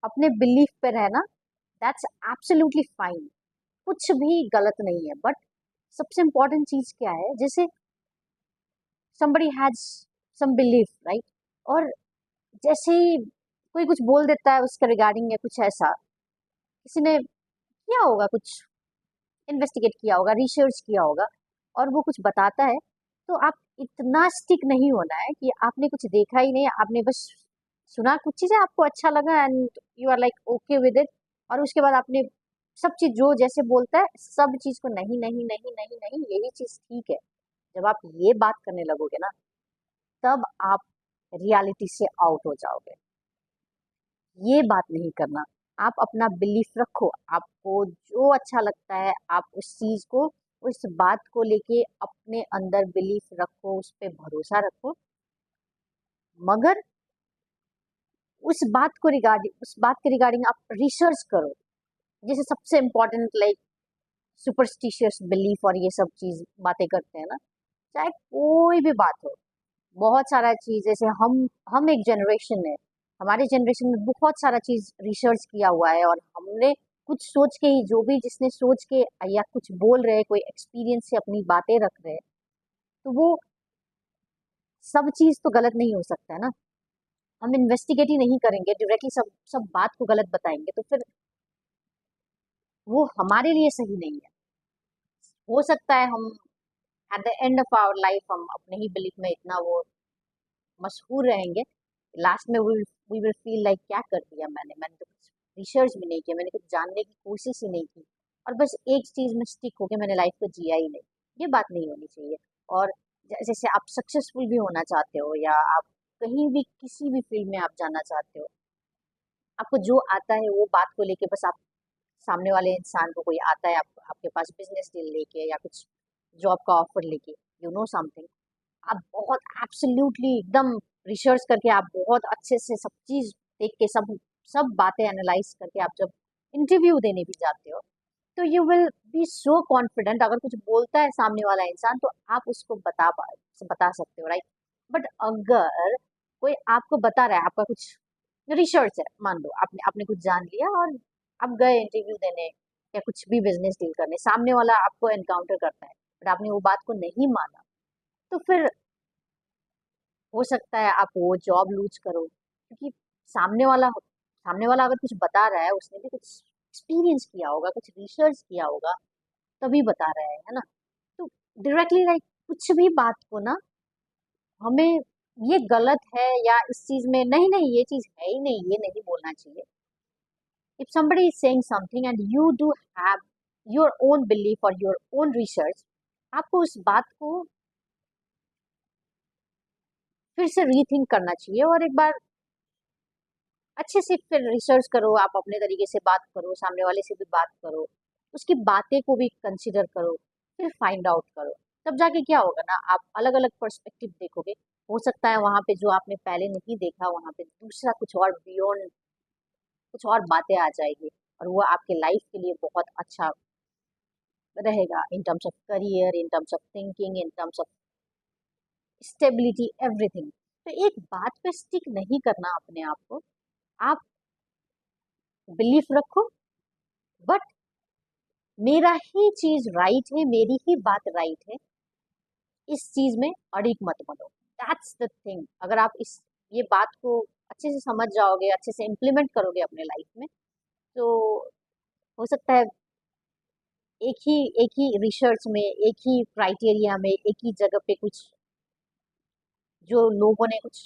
अपने बिलीफ पे रहना, दैट्स एब्सोल्युटली फाइन, कुछ भी गलत नहीं है। बट सबसे इम्पोर्टेंट चीज क्या है, जैसे somebody has some belief, right? और जैसे ही कोई कुछ बोल देता है उसका रिगार्डिंग या कुछ ऐसा, किसी ने किया होगा, कुछ इन्वेस्टिगेट किया होगा, रिसर्च किया होगा, और वो कुछ बताता है, तो आप इतना स्टिक नहीं होना है कि आपने कुछ देखा ही नहीं, आपने बस सुना कुछ चीजें, आपको अच्छा लगा and you are like okay with it, और उसके बाद आपने सब चीज जो जैसे बोलता है सब चीज को नहीं नहीं नहीं नहीं नहीं यही चीज ठीक है, जब आप ये बात करने लगोगे ना, तब आप रियलिटी से आउट हो जाओगे। ये बात नहीं करना, आप अपना बिलीफ रखो, आपको जो अच्छा लगता है आप उस चीज को, उस बात को लेके अपने अंदर बिलीफ रखो, उस पे भरोसा रखो, मगर उस बात के रिगार्डिंग आप रिसर्च करो। जैसे सबसे इम्पोर्टेंट लाइक सुपरस्टिशियस बिलीफ और ये सब चीज बातें करते हैं ना, चाहे कोई भी बात हो, बहुत सारा चीज, जैसे हम एक जनरेशन है, हमारे जनरेशन में बहुत सारा चीज रिसर्च किया हुआ है, और हमने कुछ सोच के ही, जो भी जिसने सोच के या कुछ बोल रहे हैं, कोई एक्सपीरियंस से अपनी बातें रख रहे हैं, तो वो सब चीज तो गलत नहीं हो सकता है ना। हम इन्वेस्टिगेट ही नहीं करेंगे, डायरेक्टली सब सब बात को गलत बताएंगे, तो फिर वो हमारे लिए सही नहीं है। हो सकता है हम at the end of our life हम अपने ही बिलीफ में इतना वो मशहूर रहेंगे, लास्ट में वी विल फील लाइक क्या कर दिया मैंने मैंने तो कुछ रिसर्च भी नहीं किया, मैंने कुछ जानने की कोशिश ही नहीं की, और बस एक चीज में स्टिक होके मैंने लाइफ को जिया ही नहीं। ये बात नहीं होनी चाहिए। और जैसे आप सक्सेसफुल भी होना चाहते हो, या आप कहीं भी किसी भी फील्ड में आप जाना चाहते हो, आपको जो आता है वो बात को लेके बस आप, सामने वाले इंसान को कोई आता है आपके पास बिजनेस डील लेके या कुछ जॉब का ऑफर लेके, यू नो समथिंग, आप बहुत एब्सोल्युटली एकदम रिसर्च करके, आप बहुत अच्छे से सब चीज देख के, सब सब बातें एनालाइज करके आप जब इंटरव्यू देने भी जाते हो, तो you will be so confident, अगर कुछ बोलता है सामने वाला इंसान तो आप उसको बता सकते हो, राइट? बट अगर कोई आपको बता रहा है, आपका कुछ रिसर्च है, मान लो आपने आपने कुछ जान लिया और आप गए इंटरव्यू देने या कुछ भी बिजनेस डील करने, सामने वाला आपको एनकाउंटर करता है, बट आपने वो बात को नहीं माना, तो फिर हो सकता है आप वो जॉब लूज करो, क्योंकि सामने वाला अगर कुछ बता रहा है, उसने भी कुछ एक्सपीरियंस किया होगा, कुछ रिसर्च किया होगा, तभी बता रहा है ना। तो डायरेक्टली लाइक कुछ भी बात को ना, हमें ये गलत है या इस चीज में नहीं नहीं ये चीज है ही नहीं, ये नहीं बोलना चाहिए। If somebody is saying something and you do have your own belief or your own research, आपको उस बात को फिर से रीथिंक करना चाहिए, और एक बार अच्छे से फिर रिसर्च करो, आप अपने तरीके से बात करो, सामने वाले से भी बात करो, उसकी बातें को भी कंसिडर करो, फिर फाइंड आउट करो। तब जाके क्या होगा ना, आप अलग अलग पर्सपेक्टिव देखोगे, हो सकता है वहां पे जो आपने पहले नहीं देखा, वहां पे दूसरा कुछ और बियॉन्ड, कुछ और बातें आ जाएगी, और वो आपके लाइफ के लिए बहुत अच्छा रहेगा, in terms of career, in terms of thinking, in terms of stability, everything. तो एक बात पे स्टिक नहीं करना अपने आप को, आप बिलीफ रखो, बट मेरा ही चीज राइट है, मेरी ही बात राइट है, इस चीज में अड़िग मत बनो। That's the thing. अगर आप इस ये बात को अच्छे से समझ जाओगे, अच्छे से इम्प्लीमेंट करोगे अपने लाइफ में, तो हो सकता है एक ही रिसर्च में, एक ही क्राइटेरिया में, एक ही जगह पे कुछ जो लोगों ने कुछ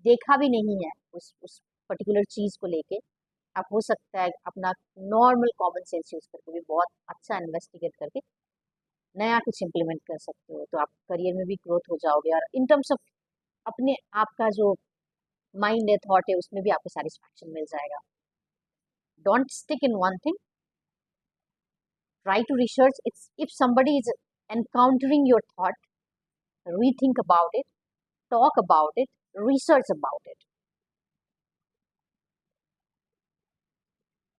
देखा भी नहीं है उस पर्टिकुलर चीज को लेके, आप हो सकता है अपना नॉर्मल कॉमन सेंस यूज करके भी बहुत अच्छा इन्वेस्टिगेट करके नया कुछ इम्प्लीमेंट कर सकते हो, तो आप करियर में भी ग्रोथ हो जाओगे, और इन टर्म्स ऑफ अपने आप का जो माइंड है, थॉट है, उसमें भी आपको सेटिस्फैक्शन मिल जाएगा। Don't stick in one thing, try to research its, if somebody is encountering your thought, rethink about it, talk about it, research about it.